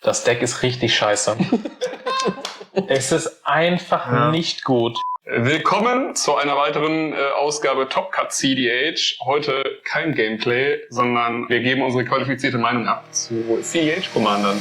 Das Deck ist richtig scheiße. Es ist einfach nicht gut. Willkommen zu einer weiteren Ausgabe Top Cut CDH. Heute kein Gameplay, sondern wir geben unsere qualifizierte Meinung ab zu CDH-Commandern.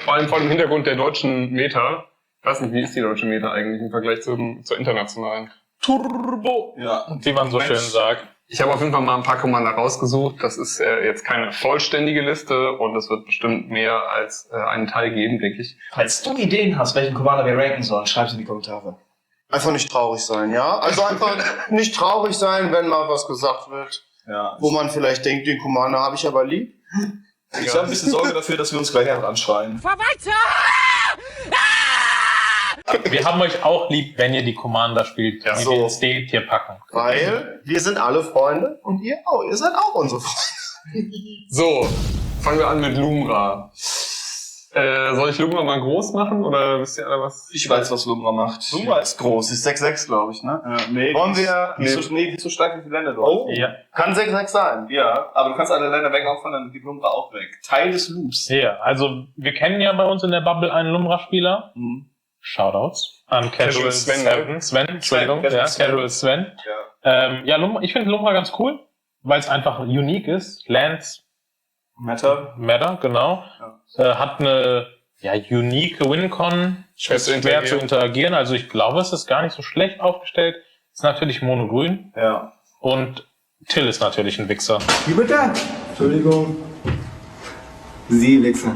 Vor allem vor dem Hintergrund der deutschen Meta. Ich weiß nicht, wie ist die deutsche Meta eigentlich im Vergleich zur internationalen? Turbo! Ja, wie man so schön sagt. Ich habe auf jeden Fall mal ein paar Commander rausgesucht. Das ist jetzt keine vollständige Liste und es wird bestimmt mehr als einen Teil geben, denke ich. Falls du Ideen hast, welchen Commander wir ranken sollen, schreib sie in die Kommentare. Einfach nicht traurig sein, ja? Also einfach nicht traurig sein, wenn mal was gesagt wird, wo man vielleicht denkt, den Commander habe ich aber lieb. Ich habe ein bisschen Sorge dafür, dass wir uns gleich einfach anschreien. Fahr weiter! Wir haben euch auch lieb, wenn ihr die Commander spielt, die wir ins D-Tier packen. Weil wir sind alle Freunde und ihr auch. Ihr seid auch unsere Freunde. So, fangen wir an mit Lumra. Soll ich Lumra mal groß machen oder wisst ihr alle was? Ich weiß, was Lumra macht. Lumra ist groß, ist 6-6, glaube ich, ne? Nee, wollen wir... nicht so stark wie die Länder dort. Oh, ja. Kann 6-6 sein. Ja, aber du kannst alle Länder wegopfern, dann geht Lumra auch weg. Teil des Loops. Ja, also wir kennen ja bei uns in der Bubble einen Lumra-Spieler. Shoutouts an Casual Sven. Entschuldigung. Casual Sven. Ja, ich finde Lumra ganz cool, weil es einfach unique ist. Lands Matter, genau. Ja. Hat eine unique Wincon, schwer zu interagieren. Also ich glaube, es ist gar nicht so schlecht aufgestellt. Ist natürlich monogrün. Ja. Und Till ist natürlich ein Wichser. Wie bitte? Entschuldigung. Sie Wichser.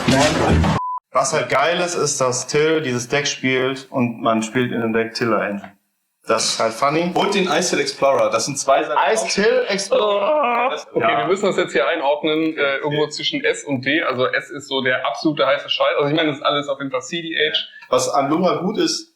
Nein. Was halt geil ist, dass Till dieses Deck spielt und man spielt in dem Deck Tiller Engine. Das ist halt funny. Und den Ice Till Explorer, das sind zwei Sachen. Ice Till Explorer. Okay, wir müssen das jetzt hier einordnen, irgendwo zwischen S und D. Also S ist so der absolute heiße Scheiß. Also ich meine, das ist alles auf jeden Fall CDH. Was an Lumra gut ist,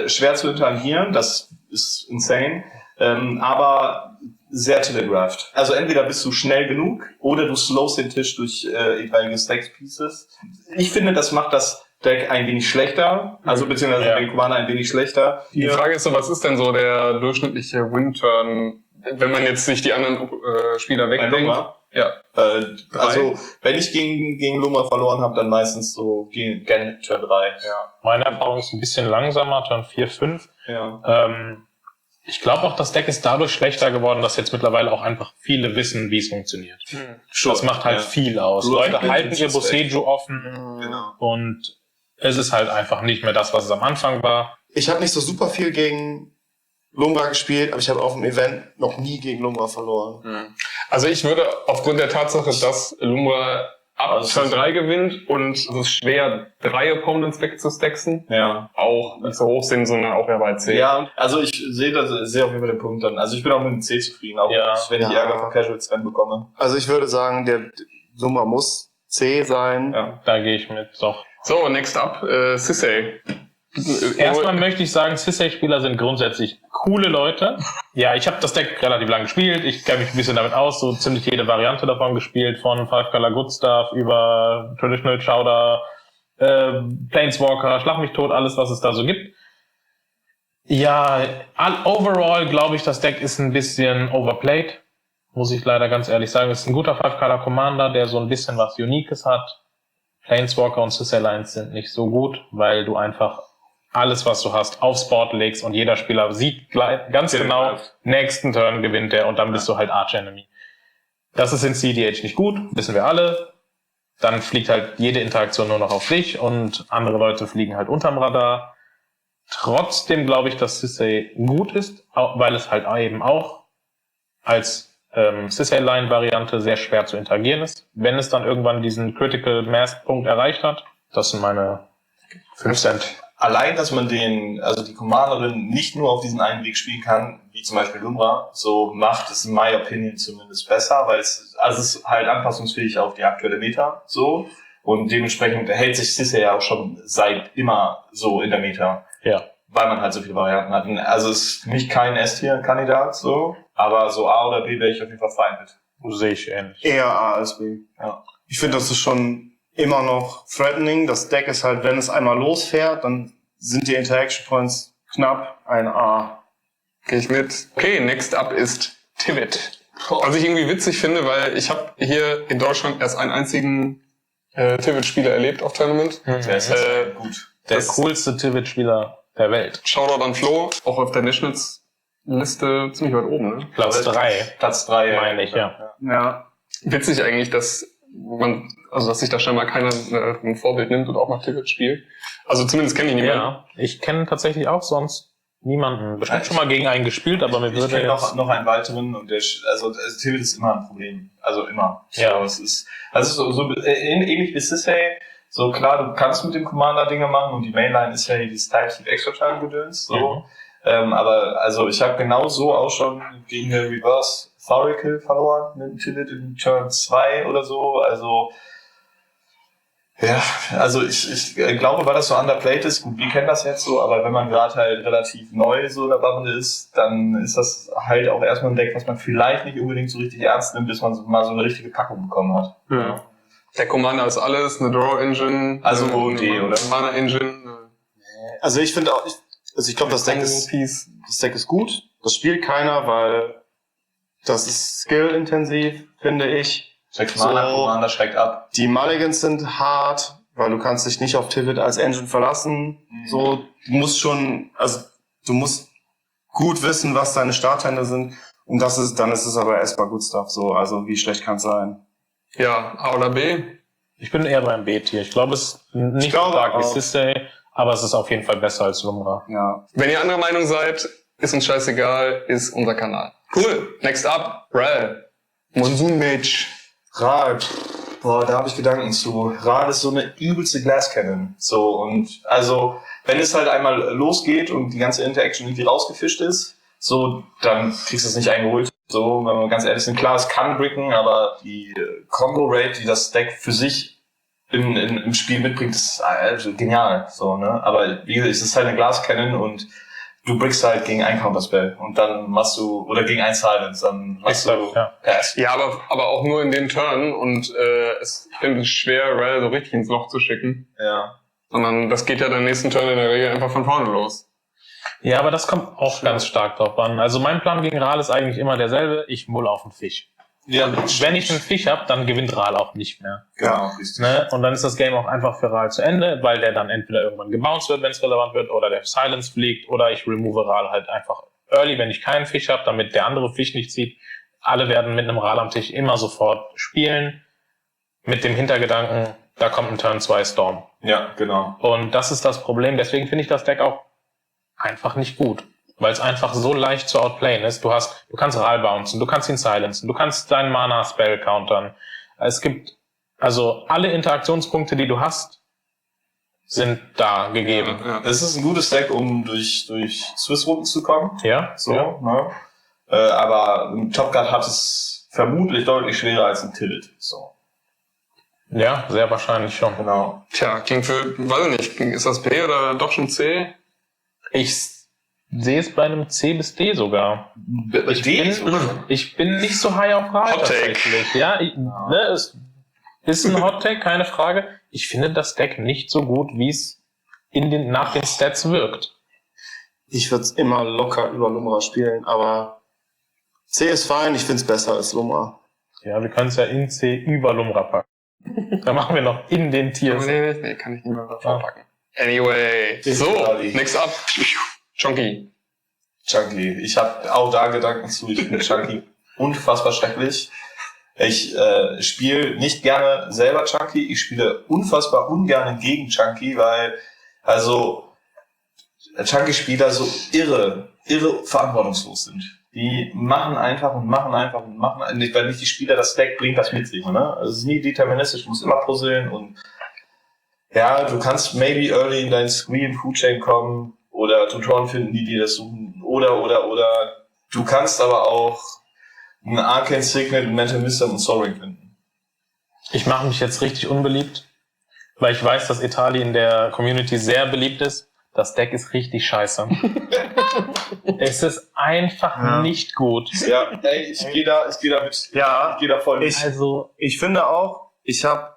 schwer zu interagieren, das ist insane, aber sehr telegraphed. Also entweder bist du schnell genug oder du slowst den Tisch durch etwaige Stack Pieces. Ich finde, das macht das Deck ein wenig schlechter, also beziehungsweise den Commander ein wenig schlechter. Die Frage ist so, was ist denn so der durchschnittliche Win-Turn, wenn man jetzt nicht die anderen Spieler wegdenkt? Ja. Also, wenn ich gegen Lumra verloren habe, dann meistens so gegen Turn 3. Ja. Meine Erfahrung ist ein bisschen langsamer, Turn 4, 5. Ja. Ich glaube auch, das Deck ist dadurch schlechter geworden, dass jetzt mittlerweile auch einfach viele wissen, wie es funktioniert. Das macht halt viel aus. Leute halten ihr Boseiju offen und es ist halt einfach nicht mehr das, was es am Anfang war. Ich habe nicht so super viel gegen Lumra gespielt, aber ich habe auf dem Event noch nie gegen Lumra verloren. Also ich würde aufgrund der Tatsache, dass Lumra ab Turn 3 gewinnt und es ist schwer, 3 Opponents wegzustaxen, auch nicht so hoch sind, sondern auch eher bei C. Ja, also ich sehe auf jeden Fall den Punkt dann. Also ich bin auch mit dem C zufrieden, auch wenn ich Ärger von Casual Sven bekomme. Also ich würde sagen, der Lumra muss C sein. Ja, da gehe ich mit, doch. So, next up, Sisay. Erstmal möchte ich sagen, Sisay-Spieler sind grundsätzlich coole Leute. Ja, ich habe das Deck relativ lang gespielt. Ich kenne mich ein bisschen damit aus. So ziemlich jede Variante davon gespielt. Von 5-Color Good Stuff über Traditional Chowder, Planeswalker, Schlag mich tot, alles, was es da so gibt. Ja, overall glaube ich, das Deck ist ein bisschen overplayed. Muss ich leider ganz ehrlich sagen. Es ist ein guter 5-Color Commander, der so ein bisschen was Uniques hat. Planeswalker und Sisay Lines sind nicht so gut, weil du einfach alles, was du hast, aufs Board legst und jeder Spieler sieht ganz genau, nächsten Turn gewinnt der und dann bist du halt Arch-Enemy. Das ist in CDH nicht gut, wissen wir alle. Dann fliegt halt jede Interaktion nur noch auf dich und andere Leute fliegen halt unterm Radar. Trotzdem glaube ich, dass Sisay gut ist, weil es halt eben auch als Sisay-Line-Variante sehr schwer zu interagieren ist. Wenn es dann irgendwann diesen Critical Mass-Punkt erreicht hat, das sind meine 5 Cent. Allein, dass man die Commanderin nicht nur auf diesen einen Weg spielen kann, wie zum Beispiel Lumra, so macht es in my opinion zumindest besser, weil es ist halt anpassungsfähig auf die aktuelle Meta, so. Und dementsprechend hält sich Sisay ja auch schon seit immer so in der Meta. Ja. Weil man halt so viele Varianten hat. Also es ist für mich kein S-Tier-Kandidat, so. Aber so A oder B wäre ich auf jeden Fall fein mit. Sehe ich ähnlich. Eher A als B. Ja. Ich finde, das ist schon immer noch threatening. Das Deck ist halt, wenn es einmal losfährt, dann sind die Interaction Points knapp ein A. Gehe ich mit. Okay, next up ist Tivit. Was ich irgendwie witzig finde, weil ich habe hier in Deutschland erst einen einzigen Tivit-Spieler erlebt auf Tournament. Der ist gut. Der coolste Tivit-Spieler der Welt. Shoutout an Flo, auch auf der Nationals-Liste ziemlich weit oben, ne? Platz 3. Platz 3, meine ich, ja. Ja. Witzig eigentlich, dass sich da scheinbar keiner ein Vorbild nimmt und auch mal Tivit spielt. Also zumindest kenne ich niemanden. Ja, ich kenne tatsächlich auch sonst niemanden. Bestimmt schon mal gegen einen gespielt, aber mir Ich würde kenne jetzt... noch einen weiteren und also Tivit ist immer ein Problem. Also immer. Ja. So, es ist, also so ähnlich wie Sissay. So klar, du kannst mit dem Commander Dinge machen und die Mainline ist ja hier dieses Type Extra Time Gedöns. So. Aber also ich habe genau so auch schon gegen eine Reverse Thorical verloren mit dem Tivit in Turn 2 oder so. Also ja, also ich glaube, weil das so underplayed ist, gut, wir kennen das jetzt so, aber wenn man gerade halt relativ neu so in der Bubble ist, dann ist das halt auch erstmal ein Deck, was man vielleicht nicht unbedingt so richtig ernst nimmt, bis man mal so eine richtige Packung bekommen hat. Ja. Der Commander ist alles, eine Draw-Engine, Also eine Idee, oder? Mana-Engine. Also ich finde auch, ich glaube, das Deck ist gut. Das spielt keiner, weil das ist skill-intensiv, finde ich. 6 Mana, Commander schreckt ab. Die Mulligans sind hart, weil du kannst dich nicht auf Tivit als Engine verlassen. So, du musst gut wissen, was deine Starthände sind. Und dann ist es aber erstmal Good Stuff. So, also wie schlecht kann es sein? Ja, A oder B? Ich bin eher beim B-Tier. Ich glaube, es ist nicht so stark wie Sissay, aber es ist auf jeden Fall besser als Lumra. Ja. Wenn ihr anderer Meinung seid, ist uns scheißegal, ist unser Kanal. Cool. Next up, Ral. Monsoon Mage. Ral, boah, da habe ich Gedanken zu. Ral ist so eine übelste Glass Cannon. So, und also, wenn es halt einmal losgeht und die ganze Interaction irgendwie rausgefischt ist, so, dann kriegst du es nicht eingeholt. So, wenn wir ganz ehrlich sind, klar, es kann bricken, aber die Combo-Rate, die das Deck für sich im Spiel mitbringt, ist also genial. So, ne? Aber wie gesagt, es ist halt eine Glass Cannon und du brickst halt gegen ein Counterspell und dann machst du, oder gegen ein Silence, dann machst du, Ja, aber auch nur in den Turn und ich finde es schwer, Ral so richtig ins Loch zu schicken. Ja. Sondern das geht ja den nächsten Turn in der Regel einfach von vorne los. Ja, aber das kommt auch ganz stark drauf an. Also mein Plan gegen Ral ist eigentlich immer derselbe. Ich mull auf den Fisch. Ja, Wenn ich einen Fisch habe, dann gewinnt Ral auch nicht mehr. genau. Ne? Und dann ist das Game auch einfach für Ral zu Ende, weil der dann entweder irgendwann gebounced wird, wenn es relevant wird, oder der Silence fliegt, oder ich remove Ral halt einfach early, wenn ich keinen Fisch habe, damit der andere Fisch nicht zieht. Alle werden mit einem Ral am Tisch immer sofort spielen, mit dem Hintergedanken, da kommt ein Turn 2 Storm. Ja, genau. Und das ist das Problem. Deswegen finde ich das Deck auch einfach nicht gut. Weil es einfach so leicht zu outplayen ist. Du kannst Ral bouncen, du kannst ihn silencen, du kannst deinen Mana-Spell countern. Es gibt, also alle Interaktionspunkte, die du hast, sind da gegeben. Ja. Es ist ein gutes Deck, um durch Swiss-Runden zu kommen. Ja? So, Ja. ne? Aber Top Guard hat es vermutlich deutlich schwerer als ein Tivit. So. Ja, sehr wahrscheinlich schon. Genau. Tja, klingt weiß ich nicht, ist das B oder doch schon C? Ich sehe es bei einem C bis D sogar. Ich bin nicht so high auf Ral Hot Take. tatsächlich. Ja, ne, es ist ein Hot Take, keine Frage. Ich finde das Deck nicht so gut, wie es nach den Stats wirkt. Ich würde es immer locker über Lumra spielen, aber C ist fein, ich finde es besser als Lumra. Ja, wir können es ja in C über Lumra packen. Da machen wir noch in den Tiers. Nee, kann ich nicht mehr verpacken. Anyway, so, next up. Chunky. Chunky. Ich habe auch da Gedanken zu. Ich finde Chunky unfassbar schrecklich. Ich spiele nicht gerne selber Chunky. Ich spiele unfassbar ungern gegen Chunky, weil also Chunky-Spieler so irre verantwortungslos sind. Die machen einfach und machen, weil nicht die Spieler das Deck bringt das mit sich. Ne? Also es ist nie deterministisch, du musst immer puzzeln und ja, du kannst maybe early in dein Screen Food Chain kommen oder Tutoren finden, die dir das suchen oder du kannst aber auch ein Arcane Signet, ein Mental Wisdom und Soaring finden. Ich mache mich jetzt richtig unbeliebt, weil ich weiß, dass Italien in der Community sehr beliebt ist. Das Deck ist richtig scheiße. Es ist einfach nicht gut. Ja, ey, ich gehe da mit. Ja, ich gehe da voll mit. Ich finde auch,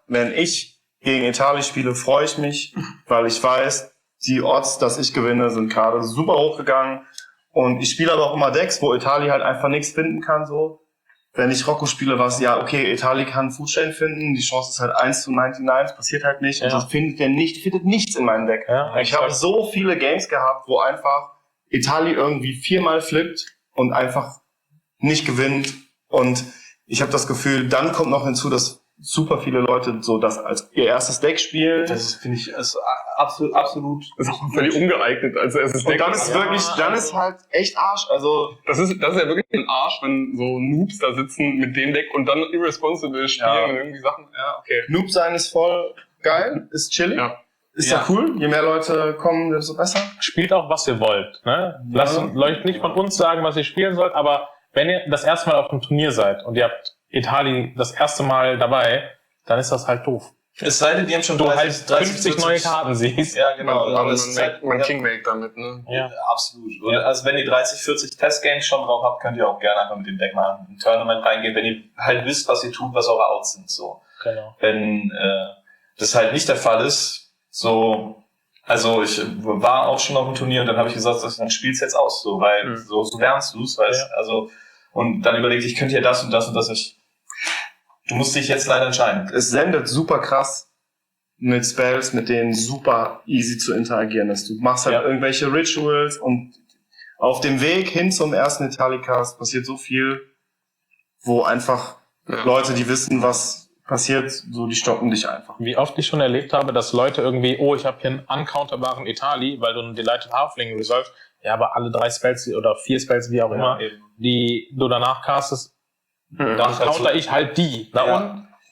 wenn ich gegen Italien spiele, freue ich mich, weil ich weiß, die Odds, dass ich gewinne, sind gerade super hochgegangen Und ich spiele aber auch immer Decks, wo Etali halt einfach nichts finden kann, so. Wenn ich Rocco spiele, war es ja, okay, Etali kann Foodchain finden, die Chance ist halt 1:99, das passiert halt nicht. Und das findet er nicht, findet nichts in meinem Deck. Ja, ich habe so viele Games gehabt, wo einfach Etali irgendwie 4-mal flippt und einfach nicht gewinnt. Und ich habe das Gefühl, dann kommt noch hinzu, dass super viele Leute so das als ihr erstes Deck spielen. Das finde ich absolut. Das ist auch völlig ungeeignet. Also es ist Und dann ist wirklich, dann ist halt echt Arsch. Also das ist ja wirklich ein Arsch, wenn so Noobs da sitzen mit dem Deck und dann irresponsible spielen und irgendwie Sachen. Ja, okay. Noob sein ist voll geil, ist chillig. Ja. Ist ja cool. Je mehr Leute kommen, desto besser. Spielt auch, was ihr wollt. Ne? Lasst euch nicht von uns sagen, was ihr spielen sollt, aber wenn ihr das erste Mal auf einem Turnier seid und ihr habt Etali das erste Mal dabei, dann ist das halt doof. Es sei denn, die haben schon Du halt 50 neue Karten siehst. Ja, genau. Man Kingmake damit, ne? Ja. Absolut. Ja. Also wenn ihr 30, 40 Testgames schon drauf habt, könnt ihr auch gerne einfach mit dem Deck mal in ein Tournament reingehen, wenn ihr halt wisst, was ihr tut, was eure Outs sind. So. Genau. Wenn das halt nicht der Fall ist, so, also ich war auch schon auf dem Turnier und dann habe ich gesagt, dann spiel's jetzt aus, so, weil so lernst du's, weißt, also, und dann überlegt, ich könnte ja das und das und das. Du musst dich jetzt leider entscheiden. Es sendet super krass mit Spells, mit denen super easy zu interagieren ist. Du machst halt irgendwelche Rituals und auf dem Weg hin zum ersten Italicast passiert so viel, wo einfach Leute, die wissen, was passiert, so die stoppen dich einfach. Wie oft ich schon erlebt habe, dass Leute irgendwie, ich habe hier einen uncounterbaren Etali, weil du einen Delighted Halfling resolved, ja, aber alle 3 Spells oder 4 Spells, wie auch immer, die du danach castest, dann counter ich halt die.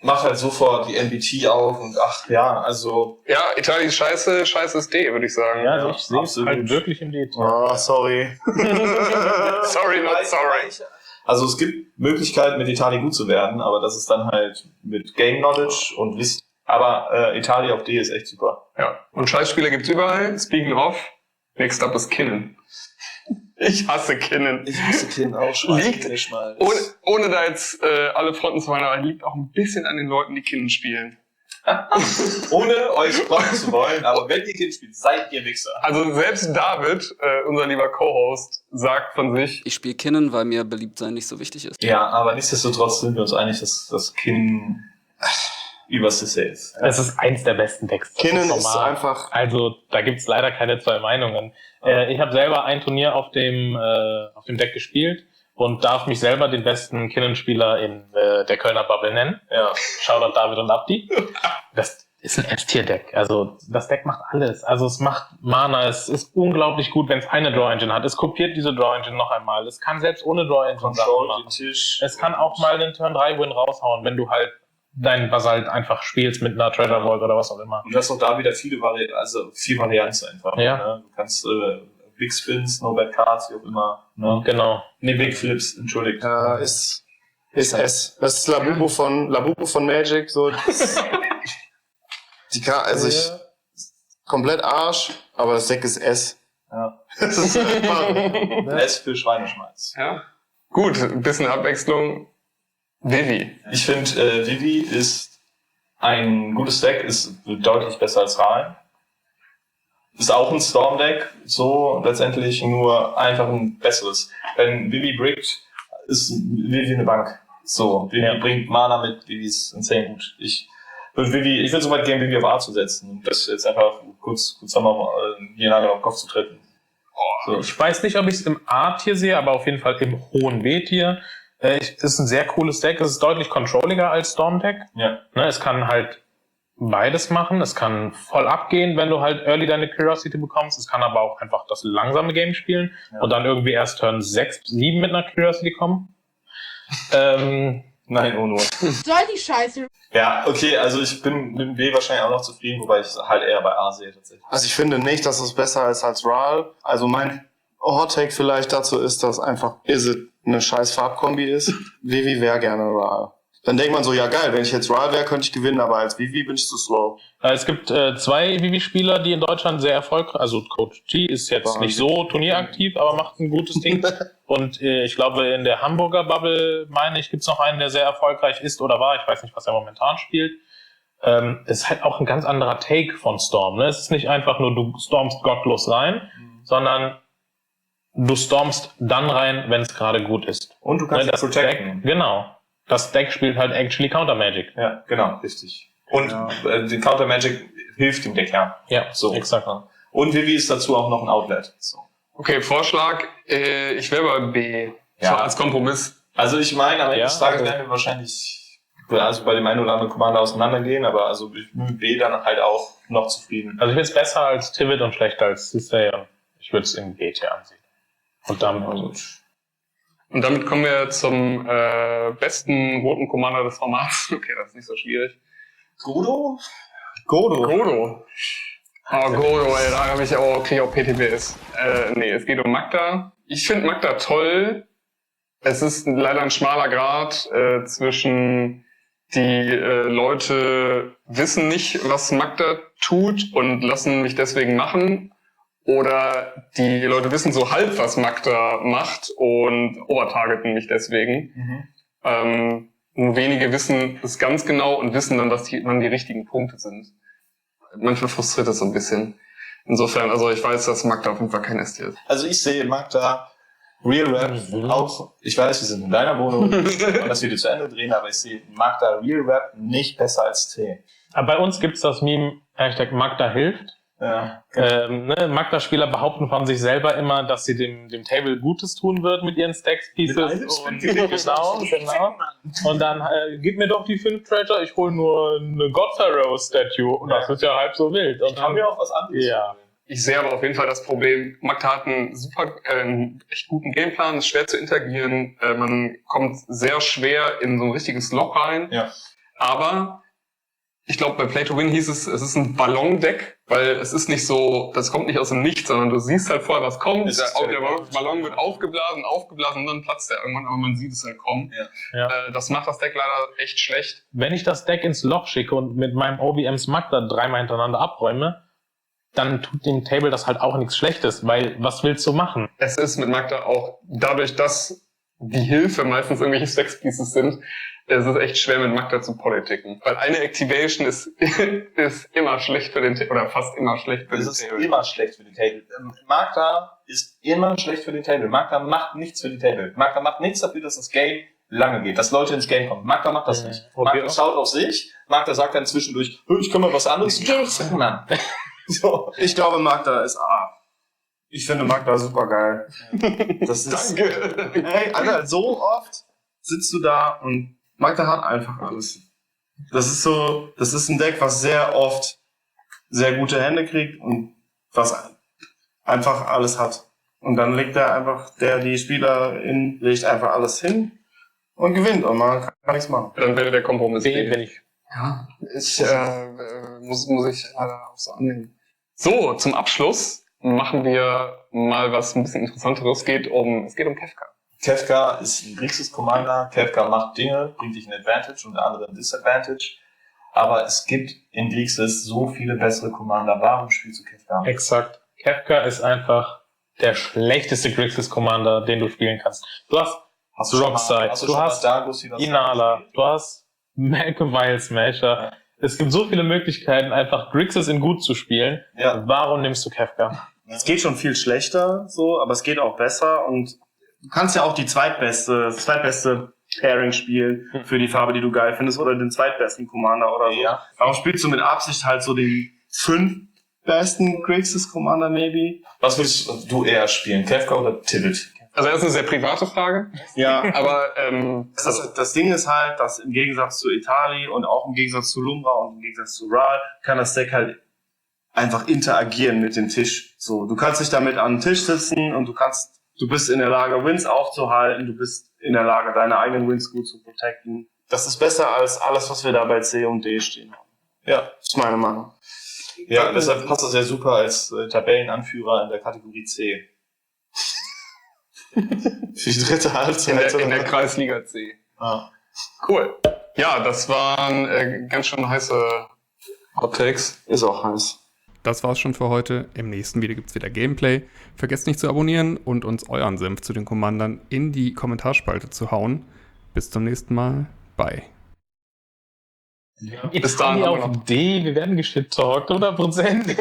Mach halt sofort die NBT auf und also. Ja, Italien ist scheiße, scheiße ist D, würde ich sagen. Ja, ich sehe es halt wirklich im Detail. Oh, sorry. Sorry, not sorry. Also es gibt Möglichkeiten, mit Etali gut zu werden, aber das ist dann halt mit Game Knowledge und Wissen. Aber Etali auf D ist echt super. Ja. Und Scheißspieler gibt's überall. Speaking of, next up ist Kinnen. Ich hasse Kinnen. Ich hasse Kinnen auch schon. Ohne da jetzt alle Fronten zu wollen, aber liegt auch ein bisschen an den Leuten, die Kinnen spielen. Ohne euch fronten zu wollen, aber wenn ihr Kinnen spielt, seid ihr Wichser. Also selbst David, unser lieber Co-Host, sagt von sich, ich spiele Kinnen, weil mir Beliebtsein nicht so wichtig ist. Ja, aber nichtsdestotrotz sind wir uns einig, dass das Kinnen übers Dessert ist. Es ist eins der besten Texte. Kinnen ist einfach... Also, da gibt's leider keine 2 Meinungen. Ich habe selber ein Turnier auf dem Deck gespielt und darf mich selber den besten Kinnen-Spieler in der Kölner Bubble nennen. Ja. Shoutout David und Abdi. Das ist ein S-Tier-Deck. Also, das Deck macht alles. Also, es macht Mana. Es ist unglaublich gut, wenn es eine Draw-Engine hat. Es kopiert diese Draw-Engine noch einmal. Es kann selbst ohne Draw-Engine Sachen machen. Es kann auch mal einen Turn-3-Win raushauen, wenn du halt deinen Basalt einfach spielst mit einer Treasure Vault oder was auch immer. Und du hast auch da wieder viel Varianz einfach. Ja. Ne? Du kannst Big Spins, No Bad Cards, wie auch immer. Ne? Genau. Nee, Big Flips, entschuldigt. Ist S. Das ist Labubu von Magic, so. Komplett Arsch, aber das Deck ist S. Ja. Das ist einfach, S für Schweineschmalz. ja, gut, ein bisschen Abwechslung. Vivi. Ich finde, Vivi ist ein gutes Deck, ist deutlich besser als Ral. Ist auch ein Storm-Deck, so letztendlich nur einfach ein besseres. Wenn Vivi brickt, ist Vivi eine Bank. So, Vivi bringt Mana mit, Vivi ist insane gut. Ich würde so weit gehen, Vivi auf A zu setzen und das jetzt einfach kurz nochmal hier nachher auf den Kopf zu treten. So. Ich weiß nicht, ob ich es im A-Tier sehe, aber auf jeden Fall im hohen B-Tier. Es ist ein sehr cooles Deck. Es ist deutlich controlliger als Storm-Deck. Ja. Ne, es kann halt beides machen. Es kann voll abgehen, wenn du halt early deine Curiosity bekommst. Es kann aber auch einfach das langsame Game spielen und dann irgendwie erst Turn 6, 7 mit einer Curiosity kommen. Nein, Ono. Soll die Scheiße. Ja, okay, also ich bin mit dem B wahrscheinlich auch noch zufrieden, wobei ich es halt eher bei A sehe tatsächlich. also ich finde nicht, dass es besser ist als Ral. Also mein Hot Take vielleicht dazu ist, dass einfach eine scheiß Farbkombi ist. Vivi wäre gerne Ral. Dann denkt man so, ja geil, wenn ich jetzt Ral wäre, könnte ich gewinnen, aber als Vivi bin ich zu slow. Es gibt 2 Vivi-Spieler, die in Deutschland sehr erfolgreich, also Coach G ist jetzt nicht so turnieraktiv, aber macht ein gutes Ding. Und ich glaube, in der Hamburger Bubble, meine ich, gibt's noch einen, der sehr erfolgreich ist oder war. Ich weiß nicht, was er momentan spielt. Es ist halt auch ein ganz anderer Take von Storm. Ne? Es ist nicht einfach nur, du stormst gottlos rein, sondern du stormst dann rein, wenn es gerade gut ist. Und du kannst das protecten. Deck, genau. Das Deck spielt halt actually Counter Magic. Ja, genau, richtig. Und die Counter Magic hilft dem Deck ja. Ja, so. Exakt. Und Vivi ist dazu auch noch ein Outlet. So. Okay, Vorschlag. Ich wäre bei B. Ja. So als Kompromiss. Also ich meine, am Ende Ja, des Tages okay. werden wir wahrscheinlich bei dem einen oder anderen Commander auseinandergehen, aber also ich bin mit B dann halt auch noch zufrieden. Also ich finde es besser als Tivit und schlechter als Sisay. Ich würde es in B-Tier ansehen. Und damit Und damit kommen wir zum besten roten Commander des Formats. Okay, das ist nicht so schwierig. Godo? Godo. Oh, Godo, ey, da habe ich auch, krieg ich auch PTBS. Nee, es geht um Magda. Ich finde Magda toll. Es ist leider ein schmaler Grat zwischen die Leute wissen nicht, was Magda tut und lassen mich deswegen machen. Oder die Leute wissen so halb, was Magda macht und overtargeten mich deswegen. Nur wenige wissen es ganz genau und wissen dann, wann die richtigen Punkte sind. Manchmal frustriert das so ein bisschen. Insofern, also ich weiß, dass Magda auf jeden Fall kein ST ist. Also ich sehe Magda Real Rap auch, ich weiß, wir sind in deiner Wohnung und das Video zu Ende drehen, aber ich sehe Magda Real Rap nicht besser als T. Aber bei uns gibt's das Meme, Hashtag Magda hilft. Ja. Magda-Spieler behaupten von sich selber immer, dass sie dem Table Gutes tun wird mit ihren Stacks-Pieces. Genau. Und dann gib mir doch die 5 Treasure, ich hole nur eine God-Pharaoh-Statue. Und das ist ja halb so wild. Und Haben wir auch was anderes? Ja. Ich sehe aber auf jeden Fall das Problem, Magda hat einen echt guten Gameplan, ist schwer zu interagieren, man kommt sehr schwer in so ein richtiges Loch rein. Ja. Aber ich glaube, bei Play to Win hieß es ist ein Ballon-Deck, weil es ist nicht so, das kommt nicht aus dem Nichts, sondern du siehst halt vorher, was kommt. Der Ballon wird aufgeblasen und dann platzt der irgendwann, aber man sieht es halt kommen. Ja. Das macht das Deck leider echt schlecht. Wenn ich das Deck ins Loch schicke und mit meinem OBMs Magda 3-mal hintereinander abräume, dann tut dem Table das halt auch nichts Schlechtes, weil was willst du machen? Es ist mit Magda auch dadurch, dass die Hilfe meistens irgendwelche Stacks-Pieces sind, es ist echt schwer mit Magda zu politiken. Weil eine Activation ist immer schlecht für den Table, oder fast immer schlecht für den Table. Es ist immer schlecht für den Table. Magda ist immer schlecht für den Table. Magda macht nichts für die Table. Magda macht nichts dafür, dass das Game lange geht, dass Leute ins Game kommen. Magda macht das nicht. Magda schaut auf sich. Magda sagt dann zwischendurch, ich kann mal was anderes. Mann. So. Ich glaube, Magda ist A. Ich finde Magda super geil. Das ist, Danke. Hey, Alter, so oft sitzt du da und Magda hat einfach alles. Das ist ein Deck, was sehr oft sehr gute Hände kriegt und was einfach alles hat. Und dann legt die Spielerin legt einfach alles hin und gewinnt und man kann nichts machen. Dann wäre der Kompromiss B bin ich. Ja, ich muss ich auch so annehmen. So, zum Abschluss machen wir mal was ein bisschen Interessanteres. Es geht um Kefka. Kefka ist ein Grixis Commander. Kefka macht Dinge, bringt dich in Advantage und der andere in Disadvantage. Aber es gibt in Grixis so viele bessere Commander. Warum spielst du Kefka? Exakt. Kefka ist einfach der schlechteste Grixis Commander, den du spielen kannst. Du hast Rockside, du hast Inala, du hast Malcolm Wild Smasher. Ja. Es gibt so viele Möglichkeiten, einfach Grixis in gut zu spielen. Ja. Warum nimmst du Kefka? Es geht schon viel schlechter, so, aber es geht auch besser und du kannst ja auch das zweitbeste Pairing spielen für die Farbe, die du geil findest, oder den zweitbesten Commander oder so. Ja. Warum spielst du mit Absicht halt so den 5 besten Grixis Commander, maybe? Was willst du eher spielen, Kefka oder Tivit? Also das ist eine sehr private Frage. Ja. Aber das Ding ist halt, dass im Gegensatz zu Etali und auch im Gegensatz zu Lumbra und im Gegensatz zu Ral kann das Deck halt einfach interagieren mit dem Tisch. So, du kannst dich damit an den Tisch sitzen und du bist in der Lage, Wins aufzuhalten, du bist in der Lage, deine eigenen Wins gut zu protecten. Das ist besser als alles, was wir da bei C und D stehen haben. Ja, das ist meine Meinung. Ja, deshalb passt das ja super als Tabellenanführer in der Kategorie C. Für die dritte Halbzeit. in der Kreisliga C. Ah. Cool. Ja, das waren ganz schön heiße Hot Takes. Ist auch heiß. Das war's schon für heute. Im nächsten Video gibt's wieder Gameplay. Vergesst nicht zu abonnieren und uns euren Senf zu den Commandern in die Kommentarspalte zu hauen. Bis zum nächsten Mal. Bye. Bis dann auf D, wir werden geschittalkt, 100%.